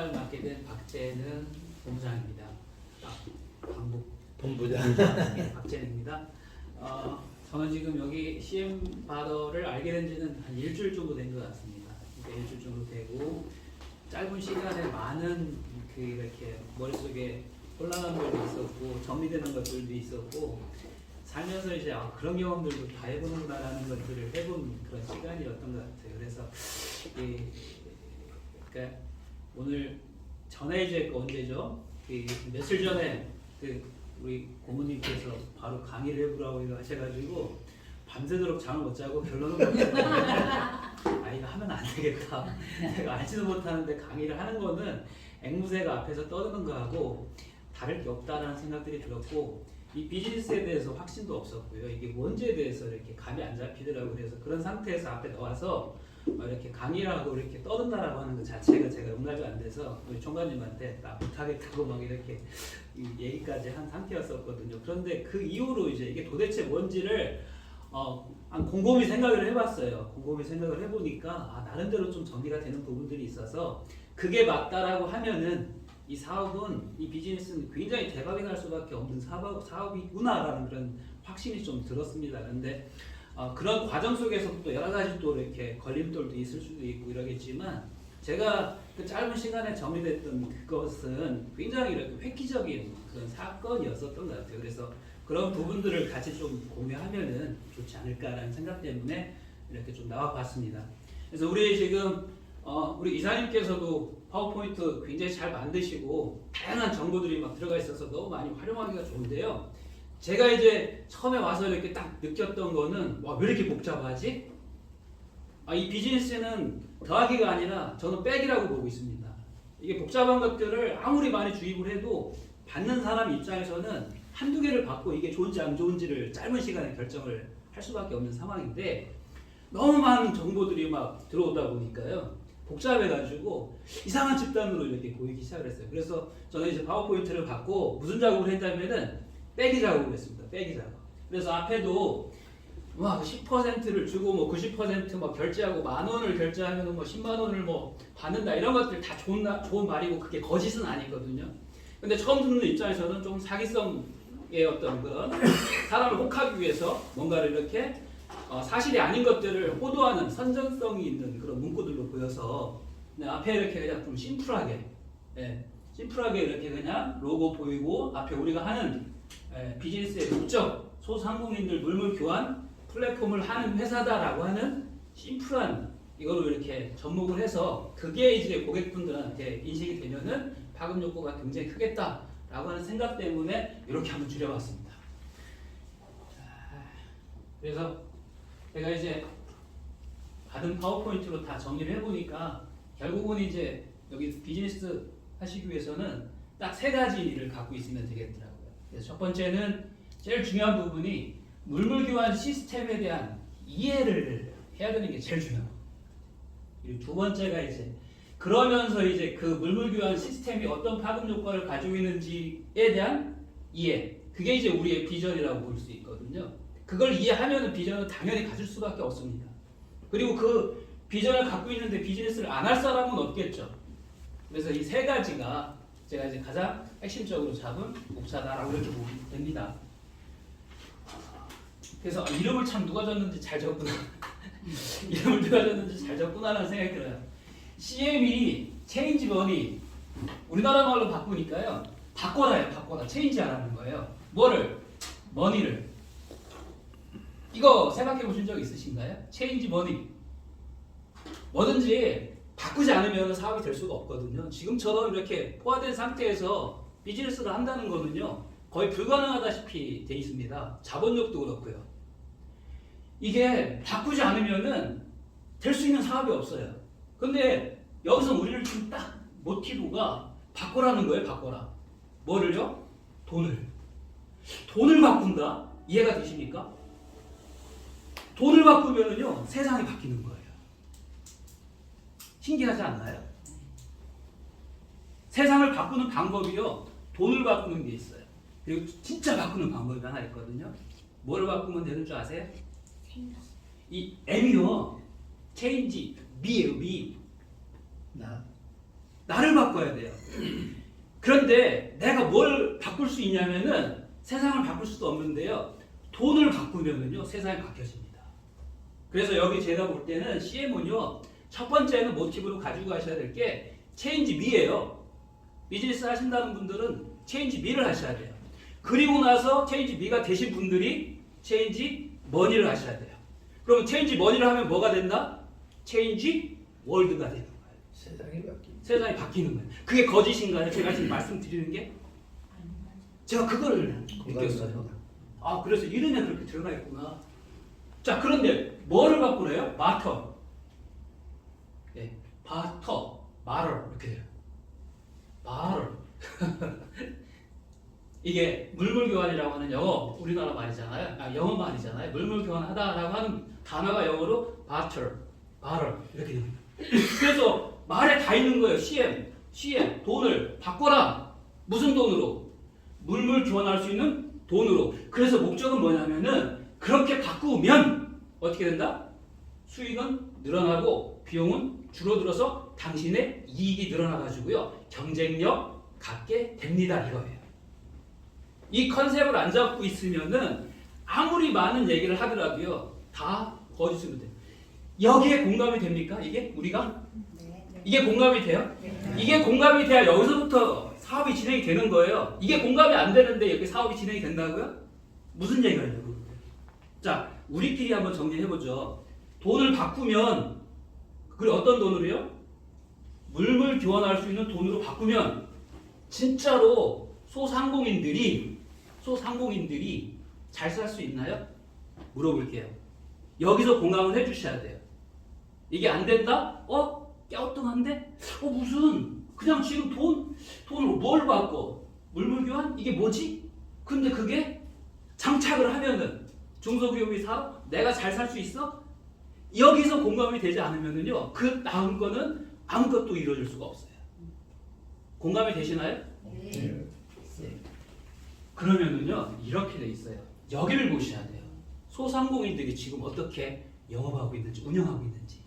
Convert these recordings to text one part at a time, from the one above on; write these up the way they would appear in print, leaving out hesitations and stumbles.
활동을 맡게 된 박재능 본부장입니다. 본부장. 네, 박재능입니다. 저는 지금 여기 CM 바더를 알게 된 지는 한 일주일 정도 된 것 같습니다. 그러니까 일주일 정도 되고 짧은 시간에 많은 이렇게 머릿속에 혼란함들도 있었고 정리되는 것들도 있었고 살면서 이제 그런 경험들도 다 해보는구나라는 것들을 해본 그런 시간이었던 것 같아요. 그래서 그러니까 오늘 전에 이제 언제죠? 며칠 전에 우리 고모님께서 바로 강의를 해보라고 하셔가지고 밤새도록 잠을 못 자고 결론은 이거 하면 안 되겠다. 내가 알지도 못하는데 강의를 하는 거는 앵무새가 앞에서 떠드는 거하고 다를 게 없다라는 생각들이 들었고 이 비즈니스에 대해서 확신도 없었고요. 이게 뭔지에 대해서 이렇게 감이 안 잡히더라고요. 그래서 그런 상태에서 앞에 나와서 이렇게 강의를 하고 이렇게 떠든다라고 하는 것 자체가 제가 용납이 안 돼서 우리 총괄님한테 나 못하겠다고 막 이렇게 얘기까지 한 상태였었거든요. 그런데 그 이후로 이제 이게 도대체 뭔지를 곰곰이 생각을 해봤어요. 곰곰이 생각을 해보니까 나름대로 좀 정리가 되는 부분들이 있어서 그게 맞다라고 하면은 이 사업은, 이 비즈니스는 굉장히 대박이 날 수밖에 없는 사업이구나라는 그런 확신이 좀 들었습니다. 그런데 그런 과정 속에서 또 여러 가지 또 이렇게 걸림돌도 있을 수도 있고 이러겠지만 제가 그 짧은 시간에 정리됐던 그것은 굉장히 이렇게 획기적인 그런 사건이었었던 것 같아요. 그래서 그런 부분들을 같이 좀 공유하면은 좋지 않을까라는 생각 때문에 이렇게 좀 나와봤습니다. 그래서 우리 지금 우리 이사님께서도 파워포인트 굉장히 잘 만드시고 다양한 정보들이 막 들어가 있어서 너무 많이 활용하기가 좋은데요. 제가 이제 처음에 와서 이렇게 딱 느꼈던 거는 와, 왜 이렇게 복잡하지? 이 비즈니스는 더하기가 아니라 저는 빼기라고 보고 있습니다. 이게 복잡한 것들을 아무리 많이 주입을 해도 받는 사람 입장에서는 한두 개를 받고 이게 좋은지 안 좋은지를 짧은 시간에 결정을 할 수밖에 없는 상황인데 너무 많은 정보들이 막 들어오다 보니까요. 복잡해가지고 이상한 집단으로 이렇게 보이기 시작을 했어요. 그래서 저는 이제 파워포인트를 받고 무슨 작업을 했냐면은 빼기 작업을 했습니다. 빼기 작업. 그래서 앞에도 10%를 주고 90% 결제하고 10,000원을 결제하면 10만 원을 받는다 이런 것들 다 좋은 말이고 그게 거짓은 아니거든요. 근데 처음 듣는 입장에서는 좀 사기성의 어떤 그런 사람을 혹하기 위해서 뭔가를 이렇게 사실이 아닌 것들을 호도하는 선전성이 있는 그런 문구들로 보여서 앞에 이렇게 그냥 좀 심플하게 이렇게 그냥 로고 보이고 앞에 우리가 하는 비즈니스의 목적 소상공인들 물물 교환 플랫폼을 하는 회사다라고 하는 심플한 이거로 이렇게 접목을 해서 그게 이제 고객분들한테 인식이 되면은 파급 욕구가 굉장히 크겠다라고 하는 생각 때문에 이렇게 한번 줄여봤습니다. 그래서 제가 이제 받은 파워포인트로 다 정리를 해보니까 결국은 이제 여기 비즈니스 하시기 위해서는 딱 3가지를 갖고 있으면 되겠더라고요. 그래서 첫 번째는 제일 중요한 부분이 물물교환 시스템에 대한 이해를 해야 되는 게 제일 중요합니다. 그리고 두 번째가 이제 그러면서 이제 그 물물교환 시스템이 어떤 파급 효과를 가지고 있는지에 대한 이해. 그게 이제 우리의 비전이라고 볼 수 있거든요. 그걸 이해하면 비전은 당연히 가질 수밖에 없습니다. 그리고 그 비전을 갖고 있는데 비즈니스를 안 할 사람은 없겠죠. 그래서 이 3가지가 제가 이제 가장 핵심적으로 잡은 목차다라고 이렇게 보면 됩니다. 그래서 이름을 참 누가 줬는지 잘 적구나. 이름을 누가 줬는지 잘 적구나라는 생각이 들어요. CM이 체인지 머니 우리나라 말로 바꾸니까요. 바꿔라요. 바꿔라. 체인지 하라는 거예요. 뭐를? 머니를. 이거 생각해 보신 적 있으신가요? 체인지 머니. 뭐든지 바꾸지 않으면 사업이 될 수가 없거든요. 지금처럼 이렇게 포화된 상태에서 비즈니스를 한다는 거는요. 거의 불가능하다시피 돼 있습니다. 자본력도 그렇고요. 이게 바꾸지 않으면은 될 수 있는 사업이 없어요. 근데 여기서 우리를 지금 딱 모티브가 바꾸라는 거예요. 바꿔라. 뭐를요? 돈을. 돈을 바꾼다? 이해가 되십니까? 돈을 바꾸면은요 세상이 바뀌는 거예요. 신기하지 않나요? 세상을 바꾸는 방법이요 돈을 바꾸는 게 있어요. 그리고 진짜 바꾸는 방법이 하나 있거든요. 뭐를 바꾸면 되는 줄 아세요? 이 M이요 체인지 미예요. 미. 나를 바꿔야 돼요. 그런데 내가 뭘 바꿀 수 있냐면은 세상을 바꿀 수도 없는데요. 돈을 바꾸면은요 세상이 바뀌어집니다. 그래서 여기 제가 볼 때는 CM은요 첫 번째는 모티브로 가지고 가셔야 될 게 체인지 미예요. 비즈니스 하신다는 분들은 체인지 미를 하셔야 돼요. 그리고 나서 체인지 미가 되신 분들이 체인지 머니를 하셔야 돼요. 그러면 체인지 머니를 하면 뭐가 된다? 체인지 월드가 되는 거예요. 세상이 바뀌는 거예요. 그게 거짓인가요? 제가 지금 말씀드리는 게? 제가 그걸 느꼈어요. 아, 그래서 이름에 그렇게 들어가 있구나. 자, 그런데 뭐를 바꾸래요? 바터. 예, 바터, 마럴 이렇게 돼요. 마럴. 이게 물물교환이라고 하는 영어, 우리나라 말이잖아요. 영어 말이잖아요. 물물교환하다라고 하는 단어가 영어로 바터, 마럴 이렇게 됩니다. 그래서 말에 다 있는 거예요. CM, 돈을 바꿔라. 무슨 돈으로? 물물 교환할 수 있는 돈으로. 그래서 목적은 뭐냐면은 그렇게 바꾸면 어떻게 된다? 수익은 늘어나고 비용은 줄어들어서 당신의 이익이 늘어나가지고요. 경쟁력 갖게 됩니다. 이거예요. 이 컨셉을 안 잡고 있으면은 아무리 많은 얘기를 하더라도요. 다 거짓으로 돼요. 여기에 공감이 됩니까? 이게 우리가? 이게 공감이 돼요? 이게 공감이 돼야 여기서부터 사업이 진행이 되는 거예요. 이게 공감이 안 되는데 여기 사업이 진행이 된다고요? 무슨 얘기가 있냐고. 자, 우리끼리 한번 정리해보죠. 돈을 바꾸면, 그리고 어떤 돈으로요? 물물 교환할 수 있는 돈으로 바꾸면 진짜로 소상공인들이 잘 살 수 있나요? 물어볼게요. 여기서 공감을 해주셔야 돼요. 이게 안 된다? 깨어뚱한데? 무슨 그냥 지금 돈으로 뭘 바꿔? 물물교환? 이게 뭐지? 근데 그게 장착을 하면은 중소기업이 사업? 내가 잘 살 수 있어? 여기서 공감이 되지 않으면은요 그 다음 거는 아무것도 이루어질 수가 없어요. 공감이 되시나요? 네. 그러면은요 이렇게 돼 있어요. 여기를 보셔야 돼요. 소상공인들이 지금 어떻게 영업하고 있는지, 운영하고 있는지.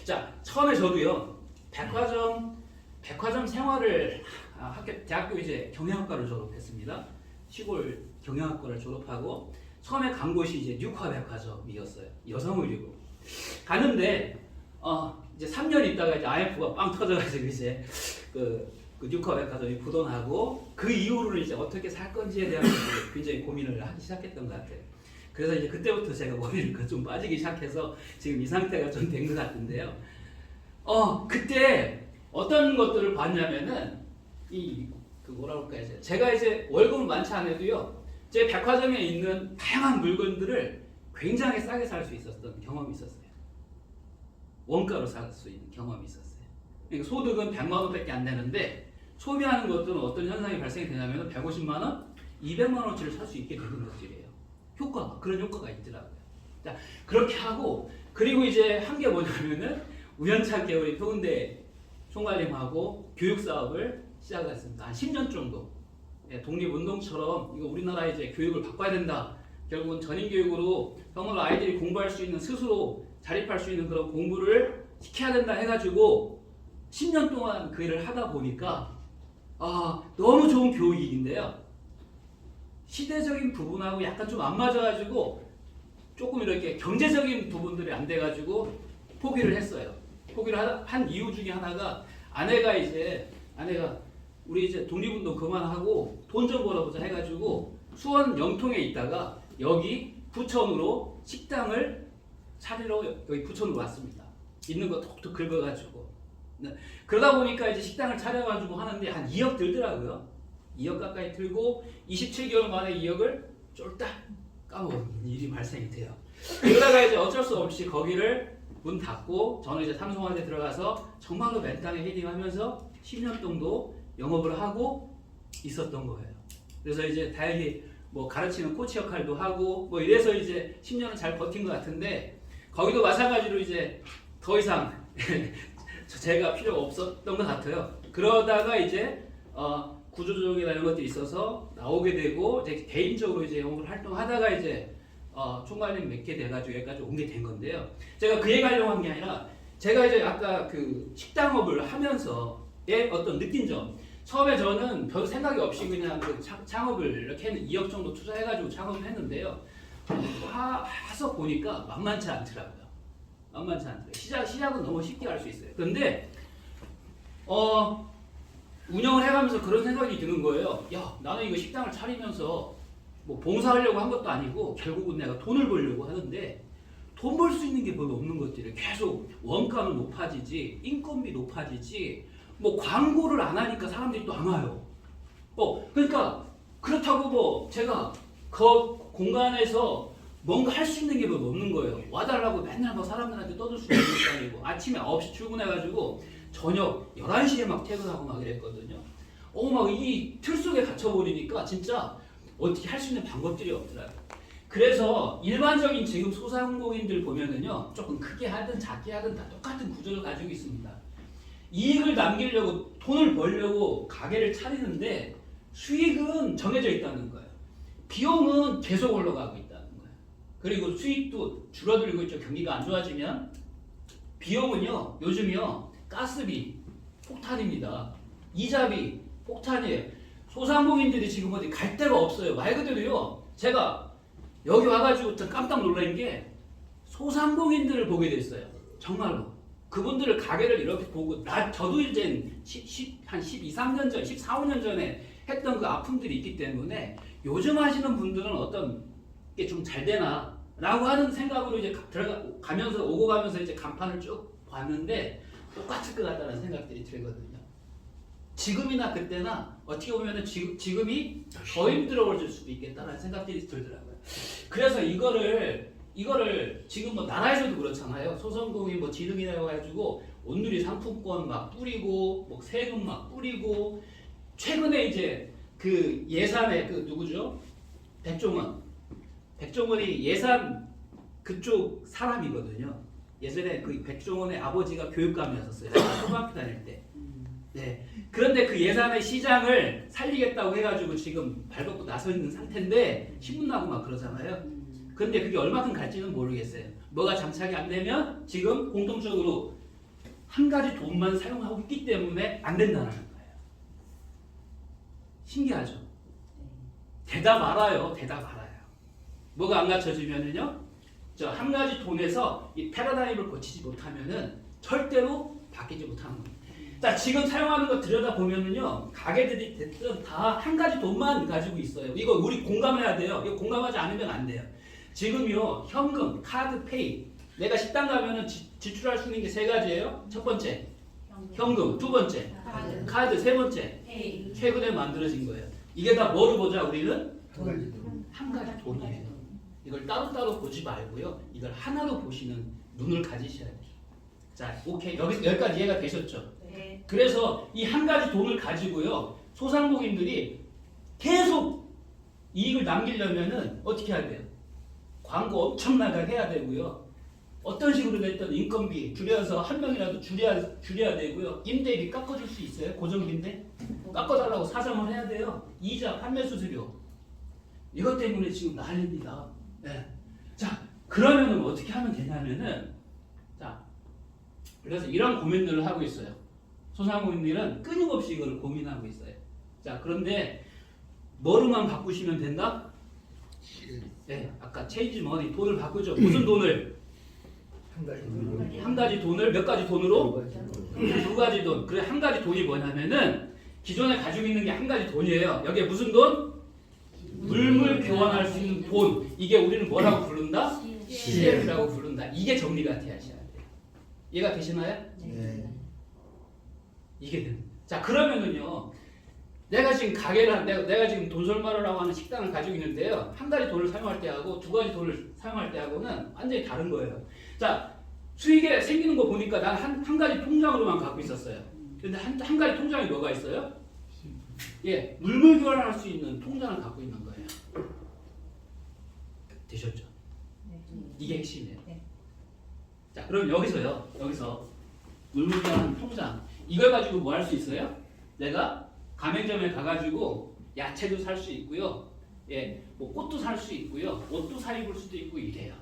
자, 처음에 저도요 백화점 생활을 대학교 이제 경영학과를 졸업했습니다. 시골 경영학과를 졸업하고 처음에 간 곳이 이제 뉴카 백화점이었어요. 여성의류고 가는데 이제 3년 있다가 이제 IMF가 빵 터져가지고 이제 그 뉴카 백화점이 부도나고 그 이후로는 이제 어떻게 살 건지에 대한 굉장히 고민을 하기 시작했던 것 같아요. 그래서 이제 그때부터 제가 머리가 좀 빠지기 시작해서 지금 이 상태가 좀 된 것 같은데요. 그때 어떤 것들을 봤냐면은 뭐라 그럴까요? 제가 이제 월급은 많지 않아도요. 제 백화점에 있는 다양한 물건들을 굉장히 싸게 살 수 있었던 경험이 있었어요. 원가로 살 수 있는 경험이 있었어요. 그러니까 소득은 100만 원밖에 안 되는데 소비하는 것들은 어떤 현상이 발생이 되냐면 150만 원, 200만 원어치를 살 수 있게 되는 것들이에요. 그런 효과가 있더라고요. 자, 그렇게 하고 그리고 이제 한 게 뭐냐면은 우연찮게 우리 표은대 총괄님하고 교육 사업을 시작했습니다. 한 10년 정도. 독립운동처럼 이거 우리나라 이제 교육을 바꿔야 된다. 결국은 전인교육으로 정말로 아이들이 공부할 수 있는 스스로 자립할 수 있는 그런 공부를 시켜야 된다 해가지고 10년 동안 그 일을 하다 보니까 너무 좋은 교육인데요. 시대적인 부분하고 약간 좀 안 맞아가지고 조금 이렇게 경제적인 부분들이 안 돼가지고 포기를 했어요. 포기를 한 이유 중에 하나가 아내가 우리 이제 독립운동 그만하고 돈 좀 벌어보자 해가지고 수원 영통에 있다가 여기 부천으로 식당을 차리러 여기 부천으로 왔습니다. 있는 거 톡톡 긁어가지고. 그러다 보니까 이제 식당을 차려가지고 하는데 한 2억 들더라고요. 2억 가까이 들고 27개월 만에 2억을 쫄딱 까먹은 일이 발생이 돼요. 그러다가 이제 어쩔 수 없이 거기를 문 닫고 저는 이제 삼성화재 들어가서 정말로 맨땅에 헤딩하면서 10년 정도 영업을 하고 있었던 거예요. 그래서 이제 다행히 가르치는 코치 역할도 하고 이래서 이제 10년은 잘 버틴 것 같은데 거기도 마찬가지로 이제 더 이상 제가 필요가 없었던 것 같아요. 그러다가 이제 구조조정이나 이런 것들이 있어서 나오게 되고 이제 개인적으로 이제 영업을 활동하다가 이제 총괄님 맺게 돼가지고 여기까지 오게 된 건데요. 제가 그 얘기 하려고 한 게 아니라 제가 이제 아까 그 식당업을 하면서 어떤 느낀 점. 처음에 저는 별 생각이 없이 그냥 그 창업을 이렇게 2억 정도 투자해가지고 창업을 했는데요. 해서 보니까 만만치 않더라고요. 만만치 않더라고요. 시작은 너무 쉽게 할 수 있어요. 그런데 운영을 해가면서 그런 생각이 드는 거예요. 야, 나는 이거 식당을 차리면서 뭐 봉사하려고 한 것도 아니고 결국은 내가 돈을 벌려고 하는데 돈 벌 수 있는 게 별로 없는 것들이 계속 원가는 높아지지, 인건비 높아지지, 뭐 광고를 안 하니까 사람들이 또 안 와요. 그러니까 그렇다고 뭐 제가 그 공간에서 뭔가 할 수 있는 게 별로 없는 거예요. 와달라고 맨날 뭐 사람들한테 떠들 수 있는 게 아니고 아침에 9시 출근해가지고 저녁 11시에 막 퇴근하고 막 이랬거든요. 막 이 틀 속에 갇혀버리니까 진짜 어떻게 할 수 있는 방법들이 없더라고요. 그래서 일반적인 지금 소상공인들 보면은요, 조금 크게 하든 작게 하든 다 똑같은 구조를 가지고 있습니다. 이익을 남기려고 돈을 벌려고 가게를 차리는데 수익은 정해져 있다는 거예요. 비용은 계속 올라가고 있다는 거예요. 그리고 수익도 줄어들고 있죠. 경기가 안 좋아지면. 비용은요, 요즘이요, 가스비 폭탄입니다. 이자비 폭탄이에요. 소상공인들이 지금 어디 갈 데가 없어요. 말 그대로요. 제가 여기 와가지고 깜짝 놀란 게 소상공인들을 보게 됐어요. 정말로. 그분들을 가게를 이렇게 보고 저도 이제 한 12, 13년 전, 14, 15년 전에 했던 그 아픔들이 있기 때문에 요즘 하시는 분들은 어떤 게 좀 잘 되나 라고 하는 생각으로 이제 들어가면서 오고 가면서 이제 간판을 쭉 봤는데 똑같을 것 같다는 생각들이 들거든요. 지금이나 그때나 어떻게 보면 지금이 더 힘들어질 수도 있겠다는 생각들이 들더라고요. 그래서 이거를 지금 뭐 나라에서도 그렇잖아요. 소상공인 뭐 지능이라고 해가지고 온누리 상품권 막 뿌리고 뭐 세금 막 뿌리고 최근에 이제 그 예산에 그 누구죠? 백종원이 예산 그쪽 사람이거든요. 예전에 그 백종원의 아버지가 교육감이었었어요. 초등학교 다닐 때. 네. 그런데 그 예산의 시장을 살리겠다고 해가지고 지금 발벗고 나서 있는 상태인데 신문나고 막 그러잖아요. 근데 그게 얼마큼 갈지는 모르겠어요. 뭐가 장착이 안 되면 지금 공통적으로 한 가지 돈만 사용하고 있기 때문에 안 된다는 거예요. 신기하죠? 대답 알아요. 뭐가 안 갖춰지면은요, 저 한 가지 돈에서 이 패러다임을 고치지 못하면은 절대로 바뀌지 못하는 겁니다. 자, 지금 사용하는 거 들여다보면은요, 가게들이 됐든 다 한 가지 돈만 가지고 있어요. 이거 우리 공감해야 돼요. 이거 공감하지 않으면 안 돼요. 지금요, 현금, 카드, 페이. 내가 식당 가면은 지출할 수 있는 게 세 가지예요. 첫 번째, 현금. 두 번째, 카드. 세 번째, 페이. 최근에 만들어진 거예요. 이게 다 뭐를 보자, 우리는? 한 가지 돈이에요. 이걸 따로따로 보지 말고요. 이걸 하나로 보시는 눈을 가지셔야 돼요. 자, 오케이. 여기까지 이해가 되셨죠? 네. 그래서 이 한 가지 돈을 가지고요, 소상공인들이 계속 이익을 남기려면은 어떻게 해야 돼요? 광고 엄청나게 해야 되고요. 어떤 식으로 됐든 인건비 줄여서 한 명이라도 줄여야 되고요. 임대비 깎아줄 수 있어요? 고정임대? 깎아달라고 사정을 해야 돼요. 이자, 판매 수수료. 이것 때문에 지금 난립니다. 네. 자, 그러면은 어떻게 하면 되냐면은, 자, 그래서 이런 고민들을 하고 있어요. 소상공인들은 끊임없이 이걸 고민하고 있어요. 자, 그런데 뭐로만 바꾸시면 된다? 네, 아까 체인지 머니 돈을 바꾸죠. 무슨 돈을? 한 가지 돈을 몇 가지 돈으로? 두 가지 돈. 그래, 한 가지 돈이 뭐냐면은 기존에 가지고 있는 게 한 가지 돈이에요. 여기에 무슨 돈? 물물 교환할 수 있는 돈. 이게 우리는 뭐라고 부른다? CF라고 부른다. 이게 정리가 되셔야 돼요. 이해가 되시나요? 네. 이게 됩니다. 자, 그러면은요, 내가 지금 내가 지금 돈솔마루라고 하는 식당을 가지고 있는데요, 한 가지 돈을 사용할 때하고 두 가지 돈을 사용할 때하고는 완전히 다른 거예요. 자, 수익에 생기는 거 보니까 난 한 가지 통장으로만 갖고 있었어요. 근데 한 가지 통장이 뭐가 있어요? 예, 물물 교환할 수 있는 통장을 갖고 있는 거예요. 되셨죠? 이게 핵심이에요. 자, 그럼 여기서 물물 교환하는 통장, 이걸 가지고 뭐 할 수 있어요? 내가 가맹점에 가가지고 야채도 살 수 있고요, 예, 뭐 꽃도 살 수 있고요, 옷도 사 입을 수도 있고 이래요.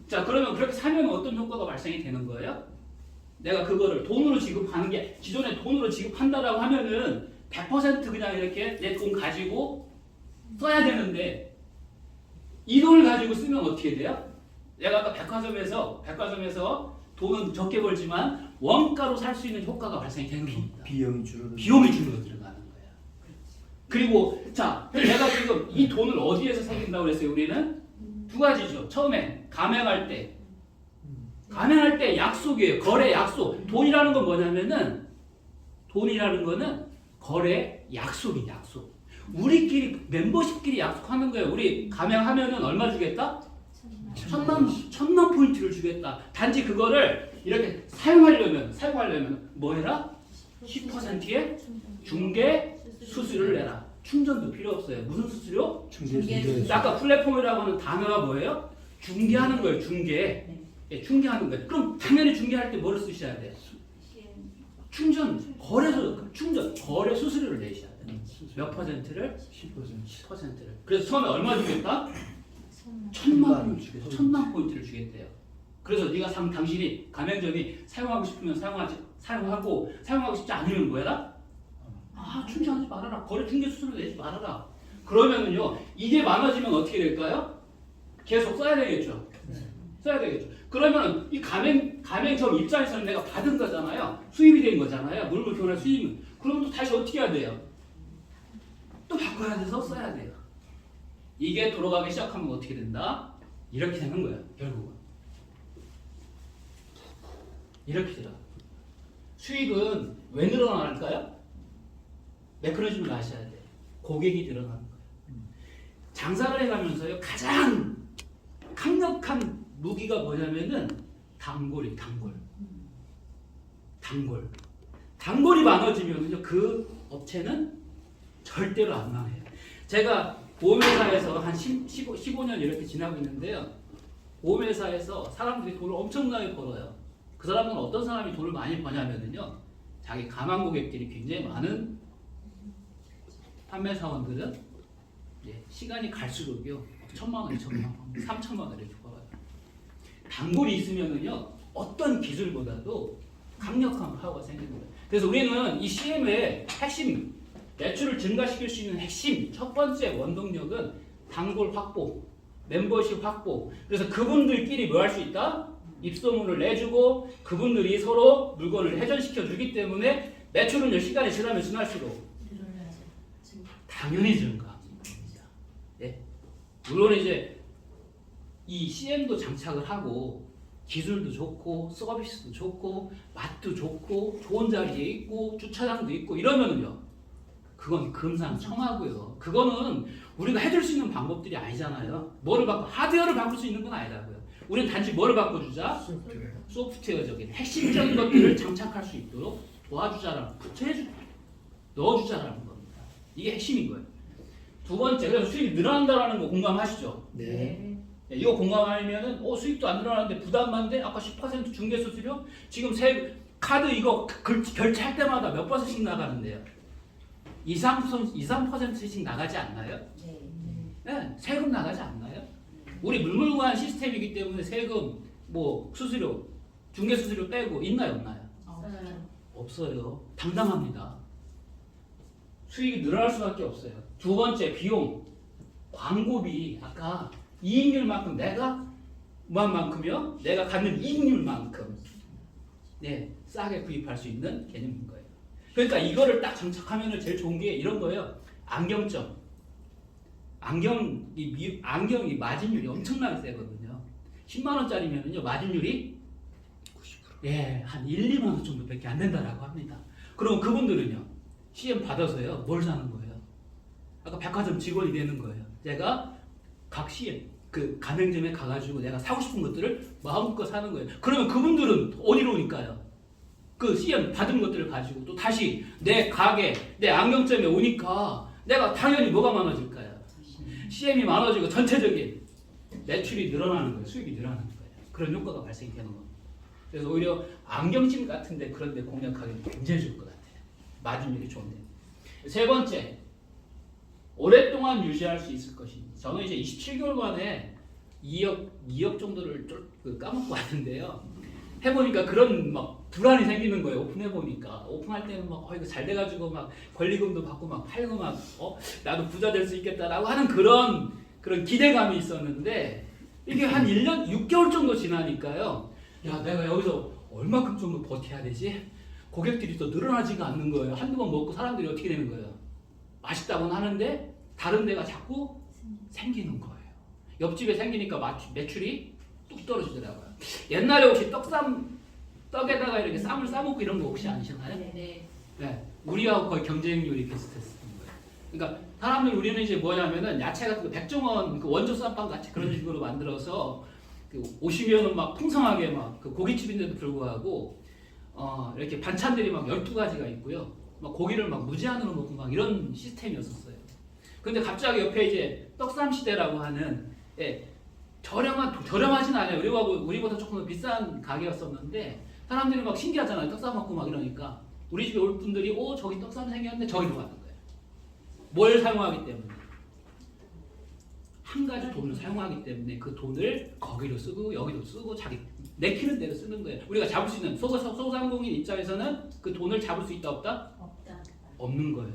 자, 그러면 그렇게 사면 어떤 효과가 발생이 되는 거예요? 내가 그거를 돈으로 지급하는 게 기존에 돈으로 지급한다라고 하면은 100% 그냥 이렇게 내 돈 가지고 써야 되는데 이 돈을 가지고 쓰면 어떻게 돼요? 내가 아까 백화점에서 돈은 적게 벌지만 원가로 살 수 있는 효과가 발생이 되는 겁니다. 비용이 줄어들고 비용이 줄어 들어가는 거예요. 그리고 자, 내가 지금 이 돈을 어디에서 생긴다고 그랬어요? 우리는 두 가지죠. 처음에 가맹할 때 약속이에요. 거래 약속. 돈이라는 건 뭐냐면은 돈이라는 거는 거래 약속이 약속. 우리끼리 멤버십끼리 약속하는 거예요. 우리 가맹하면은 얼마 주겠다? 천만 포인트를 주겠다. 단지 그거를 이렇게 사용하려면 뭐 해라? 10%의 중개 수수료를 내라. 충전도 필요 없어요. 무슨 수수료? 중개. 아까 플랫폼이라고 하는 단어가 뭐예요? 중개하는 거예요. 중개. 예, 중개하는 거예요. 그럼 당연히 중개할 때 뭐를 쓰셔야 돼요? 거래 수수료를 내셔야 돼요. 몇 퍼센트를? 10%를. 그래서 처음에 얼마 주겠다? 1,000만 포인트를 주겠대요. 그래서 네가 당신이 가맹점이 사용하고 싶으면 사용하고 사용하고 싶지 않으면 뭐야? 충전하지 말아라. 거래 중개 수수료 내지 말아라. 그러면은요, 이게 많아지면 어떻게 될까요? 계속 써야 되겠죠. 써야 되겠죠. 그러면 이 가맹점 입장에서는 내가 받은 거잖아요. 수입이 된 거잖아요. 물물 교환 수입은. 그러면 또 다시 어떻게 해야 돼요? 또 바꿔야 돼서 써야 돼요. 이게 돌아가기 시작하면 어떻게 된다? 이렇게 되는 거예요. 결국은. 이렇게 돼요. 수익은 왜 늘어날까요? 메커니즘을 아셔야 돼요. 고객이 늘어나는 거예요. 장사를 해가면서요, 가장 강력한 무기가 뭐냐면은 단골이 단골. 단골이 많아지면요, 그 업체는 절대로 안 망해요. 제가 보험회사에서 한 15년 이렇게 지나고 있는데요. 보험회사에서 사람들이 돈을 엄청나게 벌어요. 그 사람은 어떤 사람이 돈을 많이 버냐면요, 자기 가망 고객들이 굉장히 많은 판매사원들은 시간이 갈수록요, 1,000만 원, 2,000만 원, 3,000만 원 이렇게 벌어요. 단골이 있으면은요, 어떤 기술보다도 강력한 파워가 생기는 거예요. 그래서 우리는 이 CM의 핵심, 매출을 증가시킬 수 있는 핵심 첫 번째 원동력은 단골 확보, 멤버십 확보. 그래서 그분들끼리 뭐 할 수 있다? 입소문을 내주고 그분들이 서로 물건을 회전시켜 주기 때문에 매출은요, 시간이 지나면 지날수록 당연히 증가합니다. 네. 물론 이제 이 CM도 장착을 하고 기술도 좋고 서비스도 좋고 맛도 좋고 좋은 자리에 있고 주차장도 있고 이러면은요, 그건 금상첨화고요. 그거는 우리가 해줄 수 있는 방법들이 아니잖아요. 하드웨어를 바꿀 수 있는 건 아니라고요. 우리는 단지 뭐를 바꿔주자? 소프트웨어적인 핵심적인 것들을 장착할 수 있도록 도와주자라는, 넣어주자라는 겁니다. 이게 핵심인 거예요. 두 번째, 그래서 수익이 늘어난다는 거 공감하시죠? 네. 이거 공감하면은 수익도 안 늘어나는데 부담만데 아까 10% 중개 수수료? 지금 카드 이거 결제할 때마다 몇 %씩 나가는데요? 2~3%씩 나가지 않나요? 네, 세금 나가지 않나요? 우리 물물교환 시스템이기 때문에 세금, 수수료, 중개 수수료 빼고 있나요, 없나요? 없어요. 당당합니다. 수익이 늘어날 수밖에 없어요. 두 번째, 비용, 광고비. 아까 이익률만큼 내가 무한만큼이요? 내가 갖는 이익률만큼 싸게 구입할 수 있는 개념인 거예요. 그러니까 이거를 딱 장착하면 제일 좋은 게 이런 거예요. 안경점. 안경이 마진율이 엄청나게 세거든요. 10만 원짜리면은요, 마진율이 90%. 한 1, 2만 원 정도밖에 안 된다라고 합니다. 그럼 그분들은요, CM 받아서요, 뭘 사는 거예요? 아까 백화점 직원이 되는 거예요. 내가 각 CM, 그 가맹점에 가가지고 내가 사고 싶은 것들을 마음껏 사는 거예요. 그러면 그분들은 어디로 오니까요? 그 CM 받은 것들을 가지고 또 다시 내 가게, 내 안경점에 오니까 내가 당연히 뭐가 많아질까요? CM이 많아지고 전체적인 매출이 늘어나는 거예요. 수익이 늘어나는 거예요. 그런 효과가 발생이 되는 겁니다. 그래서 오히려 안경집 같은데 그런데 공략하기 굉장히 좋을 것 같아요. 마진율이 좋은데. 세 번째, 오랫동안 유지할 수 있을 것인지. 저는 이제 27개월 만에 2억 정도를 까먹고 왔는데요. 해보니까 그런 불안이 생기는 거예요. 오픈해 보니까 오픈할 때는 막 이거 잘 돼가지고 막 권리금도 받고 막 팔고 막 나도 부자 될 수 있겠다라고 하는 그런 기대감이 있었는데 이게 한 1년 6개월 정도 지나니까요. 야, 내가 여기서 얼마큼 정도 버텨야 되지? 고객들이 또 늘어나지가 않는 거예요. 한두 번 먹고 사람들이 어떻게 되는 거예요? 맛있다고는 하는데 다른 데가 자꾸 생기는 거예요. 옆집에 생기니까 매출이 뚝 떨어지더라고요. 옛날에 혹시 떡에다가 이렇게 쌈을 싸먹고 이런 거 혹시 아시나요? 네. 네. 우리하고 거의 경쟁률이 비슷했던 거예요. 그러니까 사람들 우리는 이제 뭐냐면은 야채 같은 거 백종원 그 원조 쌈밥 같이 그런 식으로 만들어서 오시면은 막 풍성하게 막 그 고깃집인데도 불구하고 이렇게 반찬들이 막 12가지가 있고요. 막 고기를 막 무제한으로 먹고 막 이런 시스템이었었어요. 근데 갑자기 옆에 이제 떡쌈 시대라고 하는 저렴하진 않아요. 우리보다 조금 더 비싼 가게였었는데 사람들이 막 신기하잖아요. 떡쌈 먹고 막 이러니까 우리 집에 올 분들이 저기 떡쌈 생겼는데 저기로 가는 거예요. 뭘 사용하기 때문에 한 가지 돈을 사용하기 때문에 그 돈을 거기로 쓰고 여기도 쓰고 자기 내키는 대로 쓰는 거예요. 우리가 잡을 수 있는 소상공인 입장에서는 그 돈을 잡을 수 있다 없다? 없다. 없는 거예요.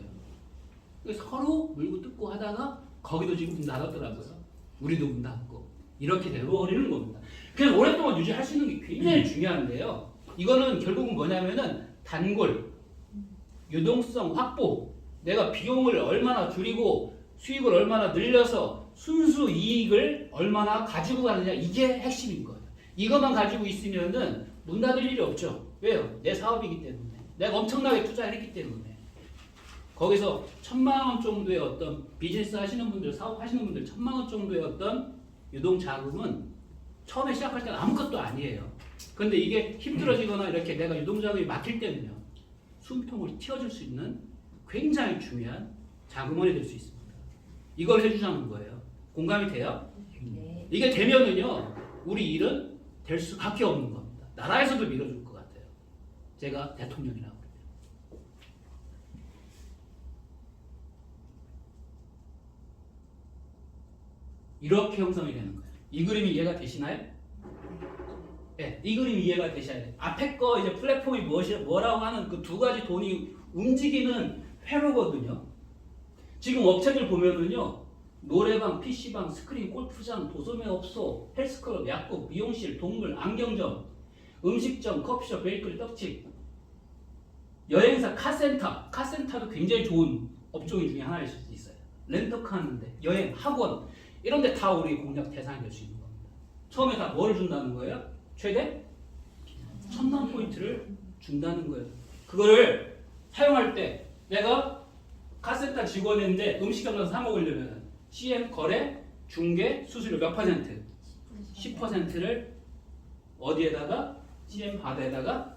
그래서 서로 물고 뜯고 하다가 거기도 지금 문 닫았더라고요. 우리도 문 닫고 이렇게 되어버리는 겁니다. 그래서 오랫동안 유지할 수 있는 게 굉장히 중요한데요. 이거는 결국은 뭐냐면은 단골, 유동성 확보, 내가 비용을 얼마나 줄이고 수익을 얼마나 늘려서 순수 이익을 얼마나 가지고 가느냐, 이게 핵심인 거예요. 이것만 가지고 있으면은 문 닫을 일이 없죠. 왜요? 내 사업이기 때문에. 내가 엄청나게 투자를 했기 때문에. 거기서 1,000만 원 정도의 어떤 비즈니스 하시는 분들, 사업하시는 분들 1,000만 원 정도의 어떤 유동 자금은 처음에 시작할 때는 아무것도 아니에요. 근데 이게 힘들어지거나 이렇게 내가 유동 자금이 막힐 때는요, 숨통을 틔워줄 수 있는 굉장히 중요한 자금원이 될 수 있습니다. 이걸 해주자는 거예요. 공감이 돼요? 네. 이게 되면은요, 우리 일은 될 수밖에 없는 겁니다. 나라에서도 밀어줄 것 같아요. 제가 대통령이라고 그래요. 이렇게 형성이 되는 거예요. 이 그림이 이해가 되시나요? 네, 이 그림이 이해가 되셔야 돼요. 앞에 거 이제 플랫폼이 뭐라고 하는 그 두 가지 돈이 움직이는 회로거든요. 지금 업체들 보면은요, 노래방, PC방, 스크린, 골프장, 도소매업소, 헬스클럽, 약국, 미용실, 동물, 안경점, 음식점, 커피숍, 베이커리, 떡집, 여행사, 카센터도 굉장히 좋은 업종이 중에 하나일 수 있어요. 렌터카 하는데, 여행, 학원 이런 데 다 우리 공략 대상이 될 수 있는 겁니다. 처음에 다 뭘 준다는 거예요? 최대 1,000만 포인트를 준다는 거예요. 그거를 사용할 때 내가 카센터 직원인데 음식점 가서 사 먹으려면 CM 거래, 중개, 수수료 몇 퍼센트? 10%를 어디에다가? CM 바드에다가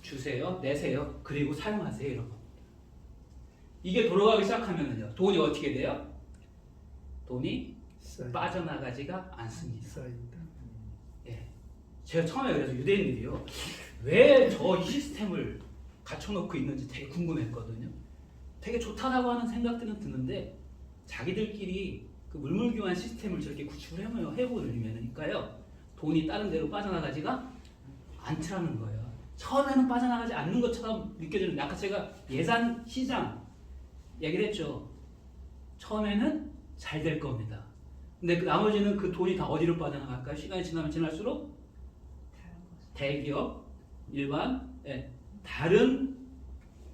주세요, 내세요, 그리고 사용하세요, 이런 겁니다. 이게 돌아가기 시작하면요, 돈이 어떻게 돼요? 돈이 빠져나가지가 않습니다. 예. 제가 처음에 그래서 유대인들이요, 왜 저 이 시스템을 갖춰놓고 있는지 되게 궁금했거든요. 되게 좋다라고 하는 생각들은 드는데 자기들끼리 그 물물교환 시스템을 저렇게 구축을 해버리면니까요, 돈이 다른 데로 빠져나가지가 않더라는 거예요. 처음에는 빠져나가지 않는 것처럼 느껴지는데, 아까 제가 예산 시장 얘기를 했죠. 처음에는 잘 될 겁니다. 근데 그 나머지는 그 돈이 다 어디로 빠져나갈까요? 시간이 지나면 지날수록 대기업, 일반, 다른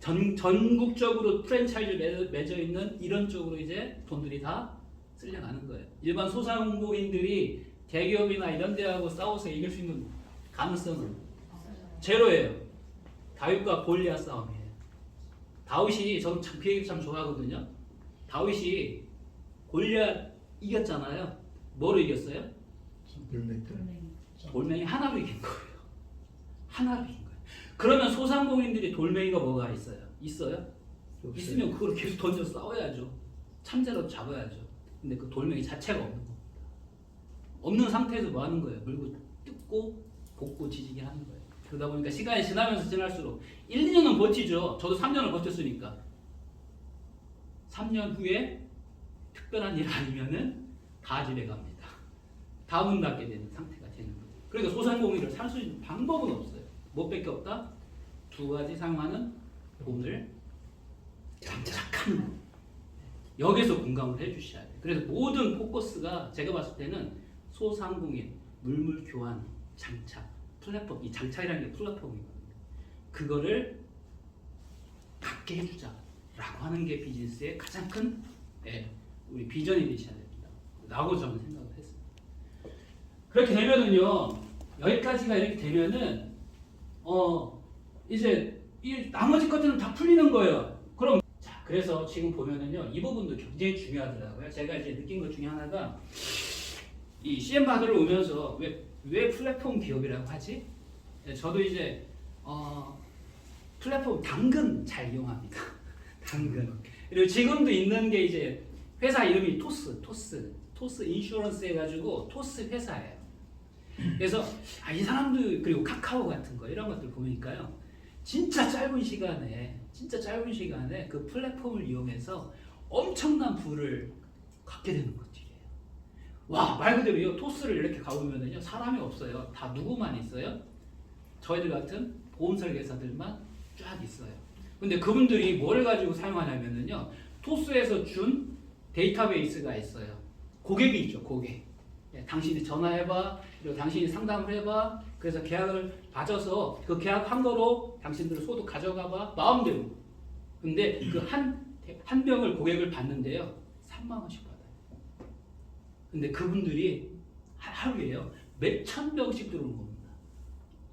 전국적으로 프랜차이즈 맺어 있는 이런 쪽으로 이제 돈들이 다 쓸려가는 거예요. 일반 소상공인들이 대기업이나 이런 데하고 싸워서 이길 수 있는 가능성은 제로예요. 다윗과 골리앗 싸움이에요. 다윗이, 저는 참 그 얘기 참 좋아하거든요. 다윗이 골리앗 이겼잖아요. 뭐로 이겼어요? 돌멩이 하나로 이긴 거예요. 하나로 이긴 거예요. 그러면 소상공인들이 돌멩이가 뭐가 있어요? 있어요? 있으면 그걸 계속 던져 싸워야죠. 참새로 잡아야죠. 근데 그 돌멩이 자체가 없는 겁니다. 없는 상태에서 뭐 하는 거예요? 물고 뜯고 볶고 지지게 하는 거예요. 그러다 보니까 시간이 지나면서 지날수록 1, 2년은 버티죠. 저도 3년을 버텼으니까. 3년 후에 특별한 일 아니면은 다 집에 갑니다. 다 문 닫게 되는 상태가 되는 거예요. 그러니까 소상공인을 살 수 있는 방법은 없어요. 뭐 밖에 없다? 두 가지 사용하는 돈을 장착하는 거. 여기서 공감을 해주셔야 돼요. 그래서 모든 포커스가 제가 봤을 때는 소상공인, 물물 교환, 장착, 플랫폼, 이 장착이라는 게 플랫폼이거든요. 그거를 갖게 해주자라고 하는 게 비즈니스의 가장 큰 우리 비전이 되셔야 됩니다. 라고 저는 생각을 했습니다. 그렇게 되면은요, 여기까지가 이렇게 되면은 이제 이 나머지 것들은 다 풀리는 거예요. 그럼 자, 그래서 지금 보면은요, 이 부분도 굉장히 중요하더라고요. 제가 이제 느낀 것 중에 하나가 이 CM 받으러 오면서 왜 플랫폼 기업이라고 하지? 저도 이제 플랫폼 당근 잘 이용합니다. 당근. 그리고 지금도 있는 게 이제 회사 이름이 토스 인슈런스 해가지고 토스 회사예요. 그래서 이 사람들 그리고 카카오 같은 거 이런 것들 보니까요, 진짜 짧은 시간에 그 플랫폼을 이용해서 엄청난 부를 갖게 되는 것들이에요. 와, 말 그대로요. 토스를 이렇게 가보면은요, 사람이 없어요. 다 누구만 있어요? 저희들 같은 보험 설계사들만 쫙 있어요. 근데 그분들이 뭘 가지고 사용하냐면은요, 토스에서 준 데이터베이스가 있어요. 고객이 있죠, 고객. 당신이 전화해봐, 그리고 당신이 상담을 해봐. 그래서 계약을 받아서 그 계약 한도로 당신들 소득 가져가봐, 마음대로. 근데 그 한 병을 고객을 받는데요, 3만 원씩 받아요. 근데 그분들이 하루에요, 몇천 병씩 들어오는 겁니다.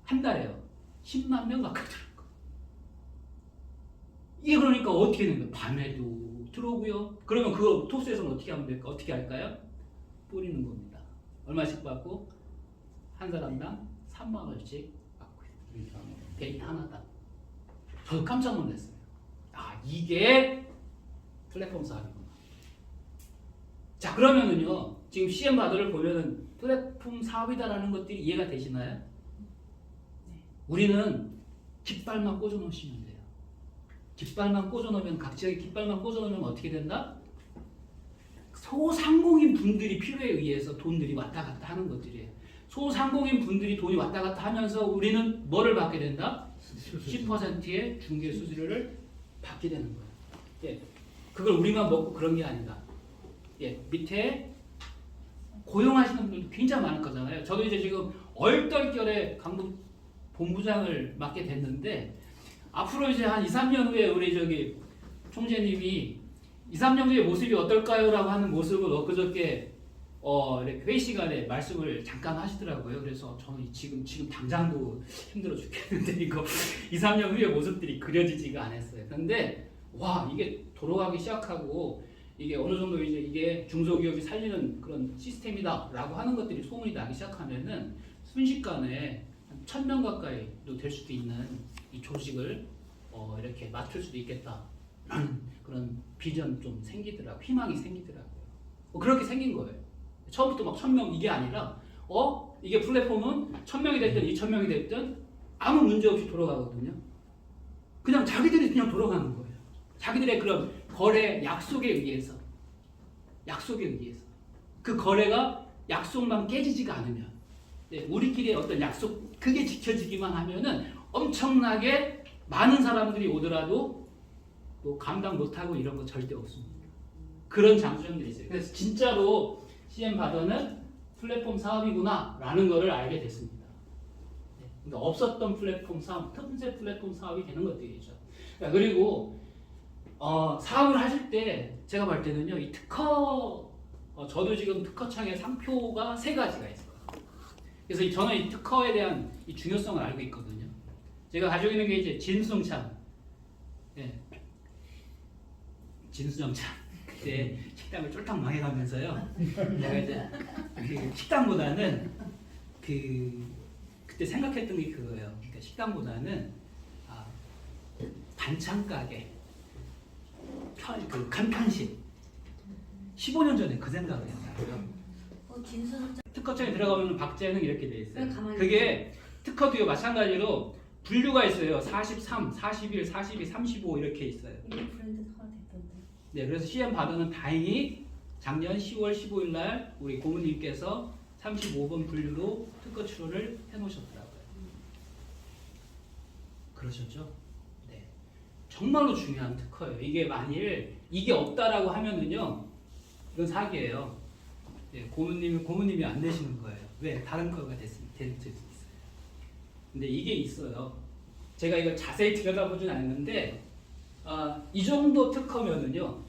한 달에요, 10만 명 가까이 들어오는 거예요. 이게 그러니까 어떻게 되는 거예요? 밤에도 들어오고요. 그러면 그거 토스에서는 어떻게 하면 될까? 어떻게 할까요? 뿌리는 겁니다. 얼마씩 받고? 한 사람당 3만 원씩 받고 있어요. 데이터 하나당. 저도 깜짝 놀랐어요. 이게 플랫폼 사업이구나. 자, 그러면은요, 지금 CM 바드를 보면은 플랫폼 사업이다라는 것들이 이해가 되시나요? 우리는 깃발만 꽂아 놓으시면 돼요. 깃발만 꽂아 놓으면, 각지에 깃발만 꽂아 놓으면 어떻게 된다? 소상공인 분들이 필요에 의해서 돈들이 왔다 갔다 하는 것들이에요. 소상공인 분들이 돈이 왔다 갔다 하면서 우리는 뭐를 받게 된다? 10%의 중개 수수료를 받게 되는 거예요. 그걸 우리만 먹고 그런 게 아니다. 밑에 고용하시는 분들도 굉장히 많을 거잖아요. 저도 이제 지금 얼떨결에 강북 본부장을 맡게 됐는데, 앞으로 이제 한 2, 3년 후에 우리 총재님이 2, 3년 후의 모습이 어떨까요? 라고 하는 모습을 엊그저께 이렇게 회의 시간에 말씀을 잠깐 하시더라고요. 그래서 저는 지금 당장도 힘들어 죽겠는데 이거 2, 3년 후의 모습들이 그려지지가 않았어요. 근데 와, 이게 돌아가기 시작하고 이게 어느 정도 이제 이게 중소기업이 살리는 그런 시스템이다라고 하는 것들이 소문이 나기 시작하면은 순식간에 1,000명 가까이도 될 수도 있는 이 조직을 이렇게 맡을 수도 있겠다. 그런 비전 좀 생기더라고요. 희망이 생기더라고요. 그렇게 생긴 거예요. 처음부터 막 1,000명 이게 아니라 이게 플랫폼은 1,000명이 됐든 2,000명이 됐든 아무 문제 없이 돌아가거든요. 그냥 자기들이 그냥 돌아가는 거예요. 자기들의 그런 거래 약속에 의해서 그 거래가 약속만 깨지지가 않으면, 우리끼리의 어떤 약속 그게 지켜지기만 하면은 엄청나게 많은 사람들이 오더라도 뭐 감당 못하고 이런 거 절대 없습니다. 그런 장점들이 있어요. 그래서 진짜로 CM 바더는 플랫폼 사업이구나 라는 거를 알게 됐습니다. 그러니까 없었던 플랫폼 사업, 틈새 플랫폼 사업이 되는 것들이죠. 그리고 사업을 하실 때 제가 볼 때는요, 이 특허, 저도 지금 특허청에 상표가 3가지가 있어요. 그래서 저는 이 특허에 대한 이 중요성을 알고 있거든요. 제가 가지고 있는 게 이제 진수정찬, 진수정찬. 그때 식당을 쫄딱 망해가면서요, 내가 이제 식당보다는 그때 생각했던 게 그거예요. 그러니까 식당보다는 반찬 가게, 간판식. 15년 전에 그 생각을 했어요. 특허청에 들어가면 박제는 이렇게 돼 있어요. 그게 특허도요 마찬가지로 분류가 있어요. 43, 41, 42, 35 이렇게 있어요. 네, 그래서 CM 바더는 다행히 작년 10월 15일 날 우리 고모님께서 35번 분류로 특허 출원을 해놓으셨더라고요. 그러셨죠? 네. 정말로 중요한 특허예요. 이게 만일 이게 없다라고 하면은요, 이건 사기예요. 네, 고모님이 안 내시는 거예요. 왜? 다른 거가 될 수 있어요. 근데 이게 있어요. 제가 이걸 자세히 들여다보진 않았는데, 이 정도 특허면은요,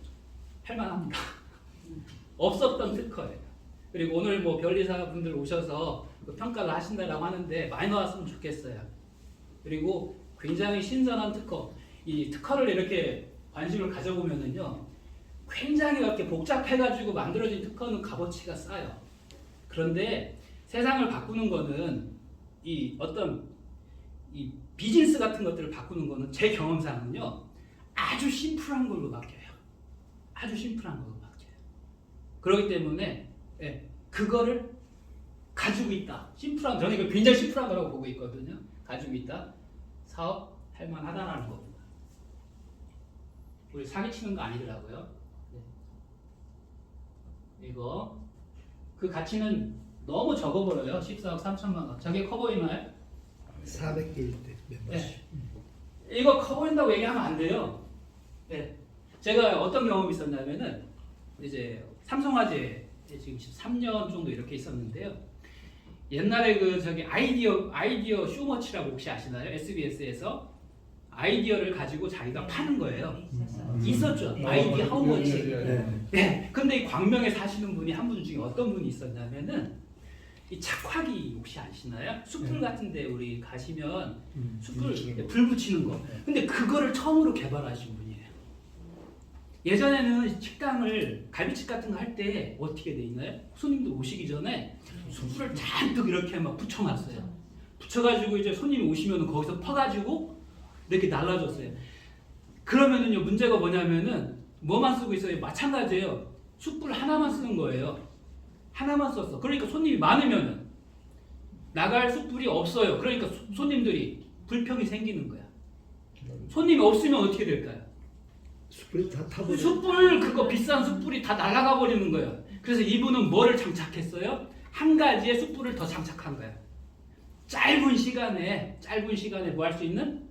할만합니다. 없었던 특허예요. 그리고 오늘 뭐 변리사 분들 오셔서 그 평가를 하신다라고 하는데 많이 나왔으면 좋겠어요. 그리고 굉장히 신선한 특허. 이 특허를 이렇게 관심을 가져보면은요, 굉장히 이렇게 복잡해가지고 만들어진 특허는 값어치가 싸요. 그런데 세상을 바꾸는 거는 이 어떤 이 비즈니스 같은 것들을 바꾸는 거는 제 경험상은요, 아주 심플한 걸로 바뀌어요. 아주 심플한 걸로 바뀌어요. 그렇기 때문에 그거를 가지고 있다. 심플한, 저는 이거 굉장히 심플한 거라고 보고 있거든요. 가지고 있다. 사업할 만하다라는 겁니다. 우리 사기치는 거 아니더라고요. 이거 그 가치는 너무 적어버려요. 14억 3천만 원. 저게 커 보이나요? 400개일 때 멤버십. 이거 커 보인다고 얘기하면 안 돼요. 네. 제가 어떤 경험이 있었냐면은 이제 삼성화재에 지금 13년 정도 이렇게 있었는데요. 옛날에 그 저기 아이디어 쇼머치라고 혹시 아시나요? SBS에서 아이디어를 가지고 자기가 파는 거예요. 있었죠. 아이디어 하우머치. 네. 근데 이 광명에 사시는 분이 한 분 중에 어떤 분이 있었냐면은 이 착화기 혹시 아시나요? 숯불 같은데 우리 가시면 숯불 불 붙이는 거. 근데 그거를 처음으로 개발하신 분이에요. 예전에는 식당을 갈비집 같은 거 할 때 어떻게 돼 있나요? 손님들 오시기 전에 숯불을 잔뜩 이렇게 막 붙여놨어요. 붙여가지고 이제 손님이 오시면 거기서 퍼가지고 이렇게 날라줬어요. 그러면은요, 문제가 뭐냐면은 뭐만 쓰고 있어요? 마찬가지예요. 숯불 하나만 쓰는 거예요. 하나만 썼어. 그러니까 손님이 많으면은 나갈 숯불이 없어요. 그러니까 손님들이 불평이 생기는 거야. 손님이 없으면 어떻게 될까요? 숯불이 다 타버려. 숯불 그거 비싼 숯불이 다 날아가 버리는 거예요. 그래서 이분은 뭐를 장착했어요? 한 가지의 숯불을 더 장착한 거예요. 짧은 시간에 뭐 할 수 있는?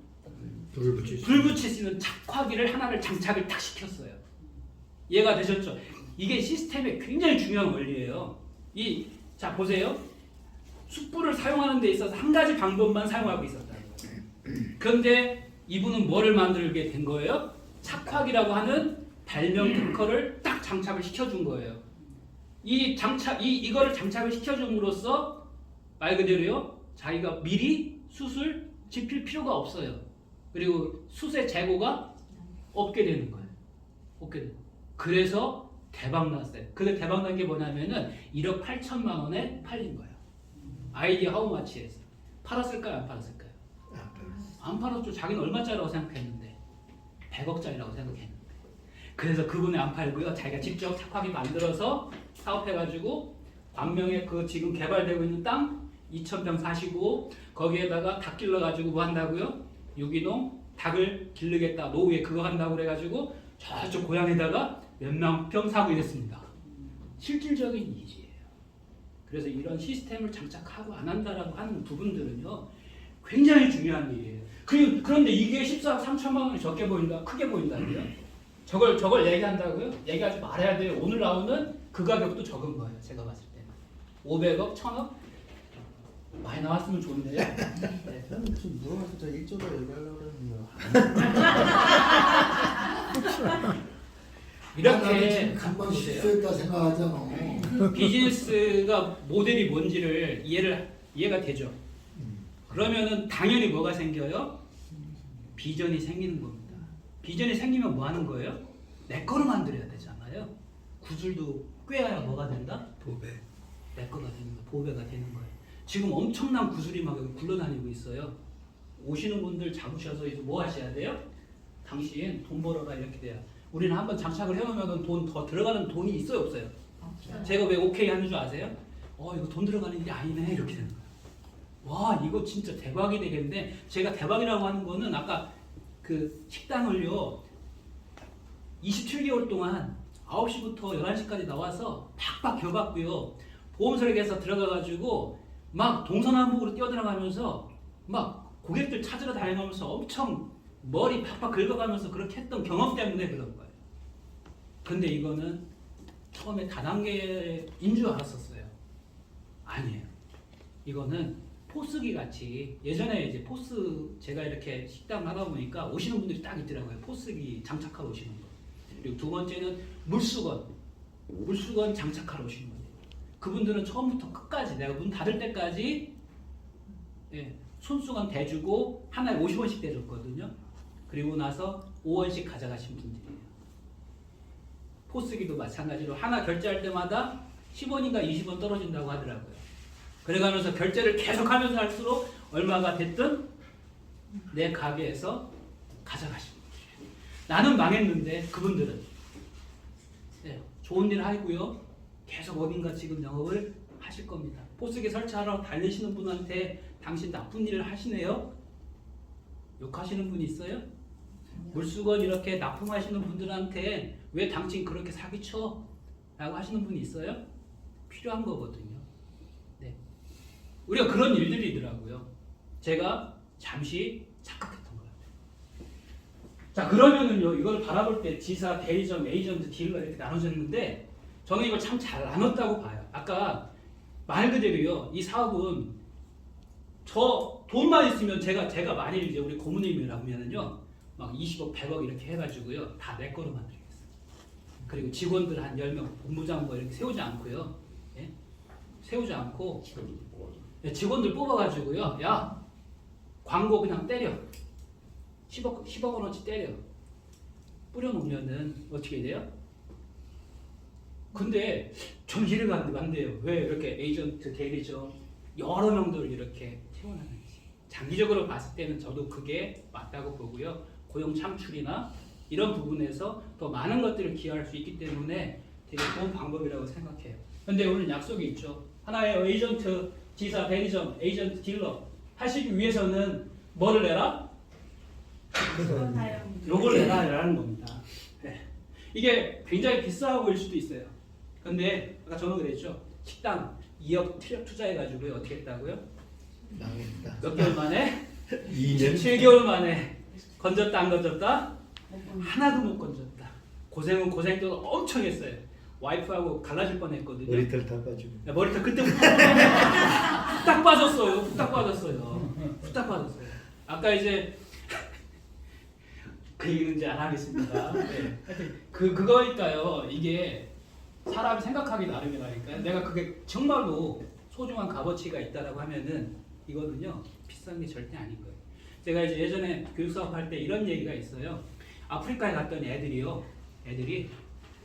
불 붙일 수 있는 착화기를 하나를 장착을 딱 시켰어요. 이해가 되셨죠? 이게 시스템의 굉장히 중요한 원리예요. 자 보세요. 숯불을 사용하는 데 있어서 한 가지 방법만 사용하고 있었다는 거예요. 그런데 이분은 뭐를 만들게 된 거예요? 착화기라고 하는 발명 특허를 딱 장착을 시켜준 거예요. 이거를 장착을 시켜줌으로써 말 그대로요, 자기가 미리 숯을 지필 필요가 없어요. 그리고 숯의 재고가 없게 되는 거예요. 그래서 대박 났어요. 근데 대박 난 게 뭐냐면은 1억 8천만 원에 팔린 거예요. 아이디어 하우마치에서. 팔았을까요? 안 팔았을까요? 안 팔았죠. 자기는 얼마짜리라고 생각했는데 100억짜리라고 생각했는데. 그래서 그분이 안 팔고요, 자기가 직접 착화기 만들어서 사업해가지고 광명에 그 지금 개발되고 있는 땅 2,000평 사시고 거기에다가 닭 길러가지고 뭐 한다고요? 유기농 닭을 기르겠다, 노후에 그거 한다고 그래가지고 저쪽 고향에다가 몇만 평 사고 이랬습니다. 실질적인 이지예요. 그래서 이런 시스템을 장착하고 안 한다라고 하는 부분들은요, 굉장히 중요한 일이에요. 그런데 이게 14억 3천만 원이 적게 보인다, 크게 보인다고요? 저걸 얘기한다고요? 얘기하지 말아야 돼요. 오늘 나오는 그 가격도 적은 거예요. 제가 봤을 때는 500억, 1000억 많이 나왔으면 좋은데요. 네. 나는 좀 물어봐서 저 1조로 얘기하려고 그러는데요. 이렇게 금방 보세요. 실수했다 생각하잖아. 비즈니스가 모델이 뭔지를 이해가 되죠. 그러면은 당연히 뭐가 생겨요? 비전이 생기는 겁니다. 비전이 생기면 뭐 하는 거예요? 내 거로 만들어야 되잖아요. 구슬도 꿰어야 뭐가 된다? 보배. 내 거가 되는 거예요. 보배가 되는 거예요. 지금 엄청난 구슬이 막 여기 굴러다니고 있어요. 오시는 분들 잡으셔서 이제 뭐 하셔야 돼요? 당신 돈 벌어라 이렇게 돼요. 우리는 한번 장착을 해놓으면 돈 더 들어가는 돈이 있어요, 없어요? 제가 왜 오케이 하는 줄 아세요? 이거 돈 들어가는 게 아니네 이렇게 되는 거예요. 와, 이거 진짜 대박이 되겠는데, 제가 대박이라고 하는 거는 아까 그 식당을요 27개월 동안 9시부터 11시까지 나와서 팍팍 겨봤고요, 보험 설계해서 들어가가지고 막 동서남북으로 뛰어들어가면서 막 고객들 찾으러 다니면서 엄청 머리 팍팍 긁어가면서 그렇게 했던 경험 때문에 그런 거예요. 근데 이거는 처음에 다단계인 줄 알았었어요. 아니에요. 이거는 포스기 같이 예전에 이제 포스 제가 이렇게 식당 하다 보니까 오시는 분들이 딱 있더라고요. 포스기 장착하러 오시는 분. 그리고 두 번째는 물수건 장착하러 오시는 분들. 그분들은 처음부터 끝까지 내가 문 닫을 때까지 손수건 대주고 하나에 50원씩 대줬거든요. 그리고 나서 5원씩 가져가신 분들이에요. 포스기도 마찬가지로 하나 결제할 때마다 10원인가 20원 떨어진다고 하더라고요. 그래가면서 결제를 계속하면서 할수록 얼마가 됐든 내 가게에서 가져가시는 거예요. 나는 망했는데 그분들은 좋은 일 하고요. 계속 어딘가 지금 영업을 하실 겁니다. 포스기 설치하러 달리시는 분한테 당신 나쁜 일을 하시네요? 욕하시는 분이 있어요? 물수건 이렇게 납품하시는 분들한테 왜 당신 그렇게 사기쳐? 라고 하시는 분이 있어요? 필요한 거거든요. 네. 우리가 그런 일들이더라고요. 제가 잠시 착각했던 것 같아요. 자, 그러면은요, 이걸 바라볼 때 지사, 대리점, 에이전트, 딜러 이렇게 나눠졌는데 저는 이걸 참 잘 나눴다고 봐요. 아까 말 그대로요, 이 사업은 저 돈만 있으면 제가 만일 이제 우리 고모님이라면은요, 막 20억, 100억 이렇게 해가지고요, 다 내 거로 만들겠어요. 그리고 직원들 한 10명, 본부장 뭐 이렇게 세우지 않고요, 세우지 않고 직원들 뽑아가지고요, 야, 광고 그냥 때려. 10억 원어치 때려. 뿌려놓으면은 어떻게 돼요? 근데 전 이해가 안 돼요. 왜 이렇게 에이전트, 대리점 여러 명들 이렇게 채워나는지. 장기적으로 봤을 때는 저도 그게 맞다고 보고요. 고용 창출이나 이런 부분에서 더 많은 것들을 기여할 수 있기 때문에 되게 좋은 방법이라고 생각해요. 근데 오늘 약속이 있죠. 하나의 에이전트, 지사, 대리점, 에이전트, 딜러 하시기 위해서는 뭐를 내라? 요걸 내라라는 겁니다. 네. 이게 굉장히 비싸 보일 수도 있어요. 근데 아까 저는 그랬죠. 식당 2억 트력 투자해가지고요. 어떻게 했다고요? 망했다. 몇 개월 만에? 2년 7개월 만에 건졌다 안 건졌다? 하나도 못 건졌다. 고생은 고생도 엄청 했어요. 와이프하고 갈라질 뻔했거든요. 머리털 다 빠지고. 머리털 그때부터 후딱 빠졌어요. 후딱 빠졌어요. 후딱 빠졌어요. 아까 이제 그 얘기는 이제 안 하겠습니다. 네. 하여튼 그거니까요. 이게 사람이 생각하기 나름이라니까요. 내가 그게 정말로 소중한 값어치가 있다라고 하면은 이거는요 비싼 게 절대 아닌 거예요. 제가 이제 예전에 교육 사업 할 때 이런 얘기가 있어요. 아프리카에 갔더니 애들이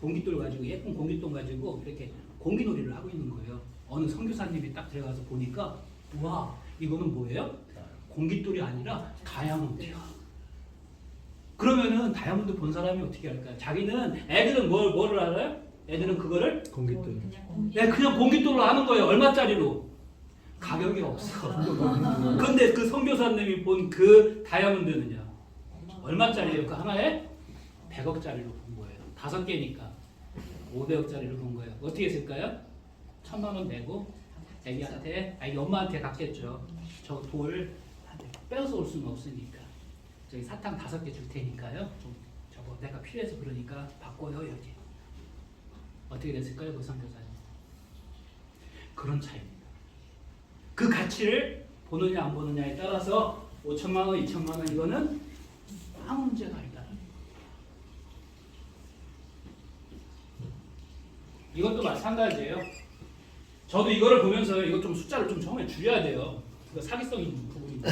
공깃돌 가지고 예쁜 공깃돌 가지고 이렇게 공기놀이를 하고 있는 거예요. 어느 선교사님이 딱 들어가서 보니까 우와 이거는 뭐예요? 공깃돌이 아니라 다이아몬드야. 그러면은 다이아몬드 본 사람이 어떻게 할까요? 자기는 애들은 뭐를 알아요? 애들은 그거를 공깃돌. 그냥 공깃돌로 하는 거예요. 얼마짜리로? 가격이 없어. 근데 그 선교사님이 본 그 다이아몬드는요. 얼마짜리예요? 그 하나에 100억짜리로 본 거예요. 5개니까 500억짜리로 본 거예요. 어떻게 했을까요? 1,000만 원 내고 애기한테, 애기 엄마한테 갖겠죠. 저 돌 빼서 올 수는 없으니까 저기 사탕 5개 줄 테니까요. 좀 저거 내가 필요해서 그러니까 바꿔요 여기. 어떻게 됐을까요, 그 선교사님? 그런 차이입니다. 그 가치를 보느냐 안 보느냐에 따라서 5천만 원, 2천만 원 이거는 아무 문제가 아니다. 이것도 마찬가지예요. 저도 이거를 보면서 이거 좀 숫자를 좀 처음에 줄여야 돼요. 이거 사기성 있는 부분입니다.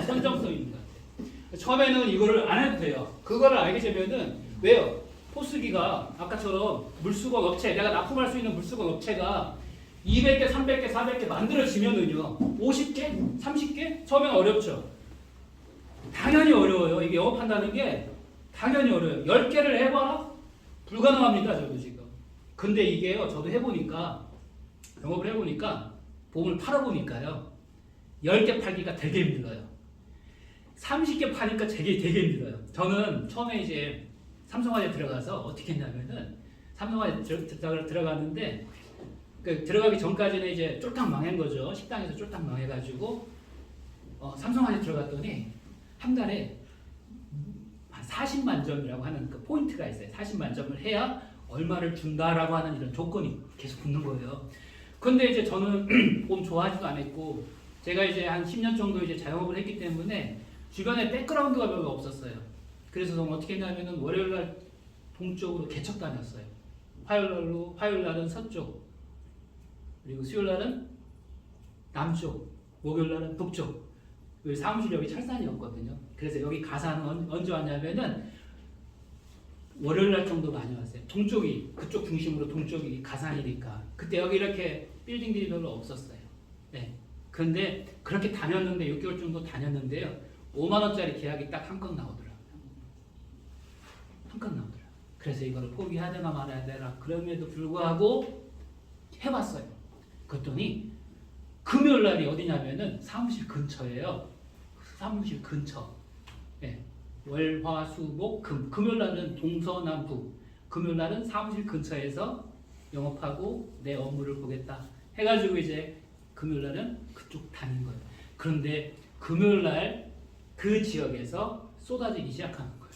선정성 있는 것 같아요. 처음에는 이거를 안 해도 돼요. 그거를 알게 되면은 왜요? 포스기가 아까처럼 물수건 업체, 내가 납품할 수 있는 물수건 업체가 200개, 300개, 400개 만들어지면은요 50개, 30개? 처음에는 어렵죠. 당연히 어려워요. 이게 영업한다는 게 당연히 어려워요. 10개를 해봐라? 불가능합니다. 저도 지금. 근데 이게요. 저도 해보니까 영업을 해보니까 보험을 팔아보니까요 10개 팔기가 되게 힘들어요. 30개 파니까 되게 힘들어요. 저는 처음에 이제 삼성화재 들어가서 어떻게 했냐면은 삼성화재 들어갔는데 그 들어가기 전까지는 이제 쫄딱 망한 거죠. 식당에서 쫄딱 망해가지고 삼성화재 들어갔더니 한 달에 한 40만 점이라고 하는 그 포인트가 있어요. 40만 점을 해야 얼마를 준다라고 하는 이런 조건이 계속 붙는 거예요. 근데 이제 저는 몸 좋아하지도 않았고 제가 이제 한 10년 정도 이제 자영업을 했기 때문에 주변에 백그라운드가 별로 없었어요. 그래서 저는 어떻게 했냐면은 월요일 날 동쪽으로 개척 다녔어요. 화요일 날은 서쪽, 그리고 수요일 날은 남쪽, 목요일 날은 북쪽. 사무실 여기 철산이었거든요. 그래서 여기 가사는 언제 왔냐면은 월요일 날 정도 많이 왔어요. 동쪽이 그쪽 중심으로 동쪽이 가산이니까 그때 여기 이렇게 빌딩들이 별로 없었어요. 네. 그런데 그렇게 다녔는데 6개월 정도 다녔는데요. 5만 원짜리 계약이 딱 한 건 나오더라고요. 한 건 나오더라고요. 그래서 이거를 포기해야 되나 말아야 되나 그럼에도 불구하고 해봤어요. 그랬더니 금요일 날이 어디냐면은 사무실 근처예요. 사무실 근처. 네. 월, 화, 수, 목, 금. 금요일 날은 동서남북. 금요일 날은 사무실 근처에서 영업하고 내 업무를 보겠다. 해가지고 이제 금요일 날은 그쪽 다닌 거예요. 그런데 금요일 날 그 지역에서 쏟아지기 시작하는 거예요.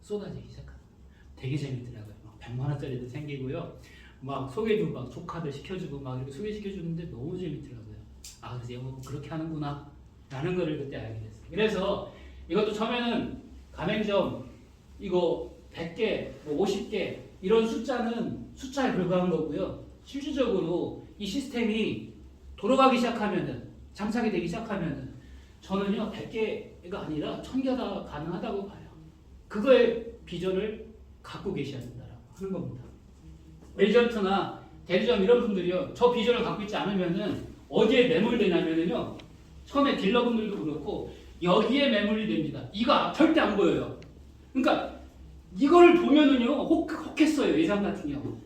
쏟아지기 시작하는 거예요. 되게 재밌더라고요. 막 100만 원짜리도 생기고요. 막 소개도 막 조카들 시켜주고 막 이렇게 소개시켜주는데 너무 재밌더라고요. 아, 그래서 영업은 그렇게 하는구나 라는 거를 그때 알게 됐어요. 그래서 이것도 처음에는 가맹점 이거 100개, 뭐 50개 이런 숫자는 숫자에 불과한 거고요. 실질적으로 이 시스템이 돌아가기 시작하면은 장착이 되기 시작하면은 저는요 100개가 아니라 1000개가 가능하다고 봐요. 그거의 비전을 갖고 계셔야 된다라고 하는 겁니다. 에이전트나 대리점 이런 분들이요 저 비전을 갖고 있지 않으면은 어디에 매몰되냐면은요 처음에 딜러분들도 그렇고 여기에 매몰이 됩니다. 이거 절대 안 보여요. 그러니까 이거를 보면은요 혹했어요 예상 같은 경우.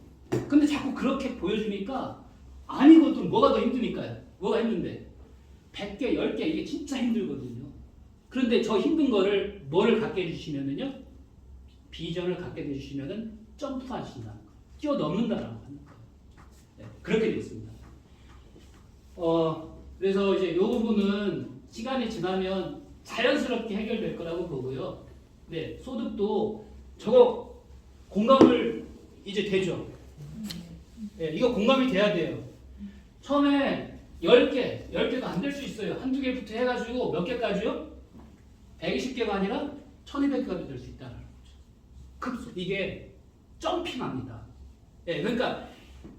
근데 자꾸 그렇게 보여주니까 아니거든. 뭐가 더 힘드니까요. 뭐가 힘든데 100개, 10개 이게 진짜 힘들거든요. 그런데 저 힘든 거를 뭐를 갖게 해주시면은요 비전을 갖게 해주시면은 점프하신다는 거, 뛰어넘는다라고 하는 거. 네, 그렇게 되어 있습니다. 그래서 이제 이 부분은 시간이 지나면 자연스럽게 해결될 거라고 보고요. 네, 소득도 저거 공감을 이제 되죠. 네, 이거 공감이 돼야 돼요. 처음에 10개가 안 될 수 있어요. 한두 개부터 해가지고 몇 개까지요? 120개가 아니라 1200개가 될 수 있다는 거죠. 급속. 이게 점핑합니다. 네, 그러니까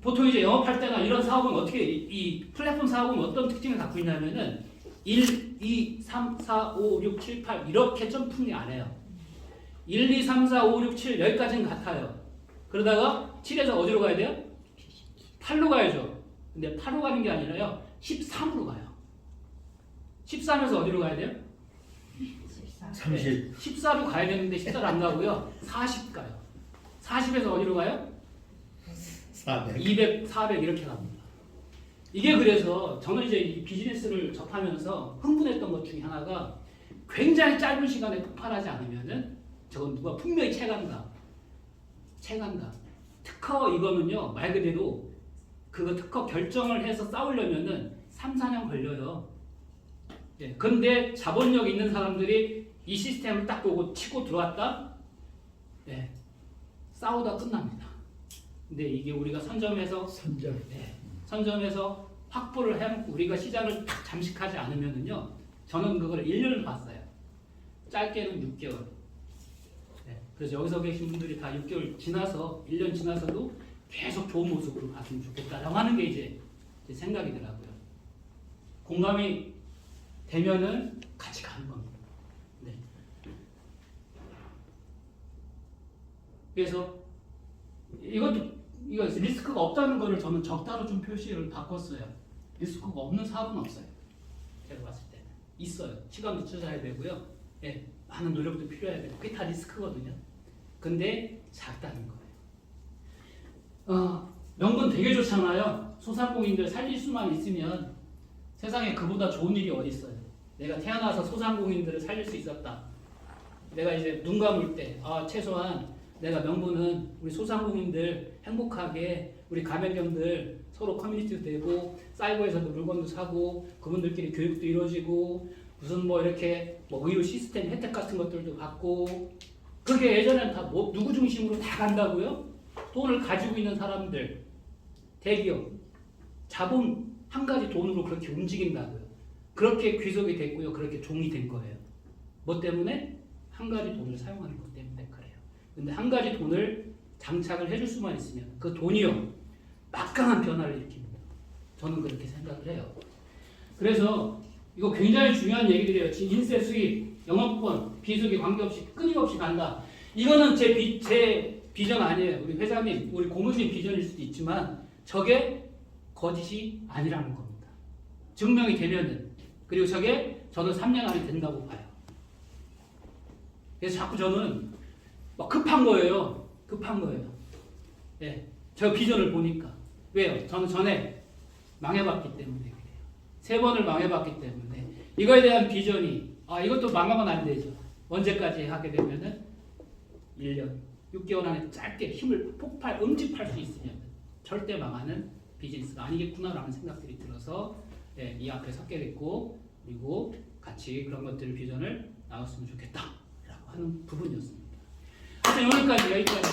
보통 이제 영업할 때나 이런 사업은 어떻게 이 플랫폼 사업은 어떤 특징을 갖고 있냐면은 1, 2, 3, 4, 5, 6, 7, 8 이렇게 점프를 안 해요. 1, 2, 3, 4, 5, 6, 7 여기까지는 같아요. 그러다가 7에서 어디로 가야 돼요? 8로 가야죠. 근데 8로 가는 게 아니라요. 13으로 가요. 13에서 어디로 가야 돼요? 30. 14로 가야 되는데 14로 안 가고요. 40 가요. 40에서 어디로 가요? 400. 200, 400 이렇게 갑니다. 이게 그래서 저는 이제 이 비즈니스를 접하면서 흥분했던 것 중에 하나가 굉장히 짧은 시간에 폭발하지 않으면은 저건 누가 분명히 채간다. 특허 이거는요 말 그대로 그거 특허 결정을 해서 싸우려면은 3, 4년 걸려요. 예, 근데 자본력 있는 사람들이 이 시스템을 딱 보고 치고 들어왔다? 네, 싸우다 끝납니다. 근데 이게 우리가 선점해서 확보를 해놓고 우리가 시장을 딱 잠식하지 않으면은요, 저는 그걸 1년을 봤어요. 짧게는 6개월. 네, 그래서 여기서 계신 분들이 다 6개월 지나서 1년 지나서도 계속 좋은 모습으로 갔으면 좋겠다라고 하는 게 이제 제 생각이더라고요. 공감이 되면은 같이 가는 겁니다. 네. 이거 리스크가 없다는 거를 저는 적다로 좀 표시를 바꿨어요. 리스크가 없는 사업은 없어요. 제가 봤을 때는 있어요. 시간도 투자해야 되고요. 네, 많은 노력도 필요해야 되고 그게 다 리스크거든요. 근데 작다는 거예요. 명분 되게 좋잖아요. 소상공인들 살릴 수만 있으면 세상에 그보다 좋은 일이 어디 있어요. 내가 태어나서 소상공인들을 살릴 수 있었다. 내가 이제 눈 감을 때 최소한 내가 명분은 우리 소상공인들 행복하게 우리 가맹점들 서로 커뮤니티도 되고 사이버에서도 물건도 사고 그분들끼리 교육도 이루어지고 무슨 뭐 이렇게 뭐 의료 시스템 혜택 같은 것들도 받고 그게 예전에는 다 뭐 누구 중심으로 다 간다고요? 돈을 가지고 있는 사람들 대기업 자본 한 가지 돈으로 그렇게 움직인다고요. 그렇게 귀속이 됐고요. 그렇게 종이 된 거예요. 뭐 때문에? 한 가지 돈을 사용하는 것 때문에 그래요. 근데 한 가지 돈을 장착을 해줄 수만 있으면 그 돈이요 막강한 변화를 일으킵니다. 저는 그렇게 생각을 해요. 그래서 이거 굉장히 중요한 얘기들이에요. 지금 인세 수익, 영업권, 비수기 관계없이 끊임없이 간다. 이거는 제 비전 아니에요. 우리 회장님, 우리 고모님 비전일 수도 있지만 저게 거짓이 아니라는 겁니다. 증명이 되면은 그리고 저게 저는 3년 안에 된다고 봐요. 그래서 자꾸 저는 막 급한 거예요. 급한 거예요. 예, 저 비전을 보니까 왜요? 저는 전에 망해봤기 때문에 그래요. 3번을 망해봤기 때문에 이거에 대한 비전이 이것도 망하면 안 되죠. 언제까지 하게 되면은 1년, 6개월 안에 짧게 힘을 응집할 수 있으면 절대 망하는 비즈니스가 아니겠구나라는 생각들이 들어서 이 앞에 섰게 됐고 그리고 같이 그런 것들을 비전을 나눴으면 좋겠다라고 하는 부분이었습니다. 하여튼 여기까지 하겠습니다.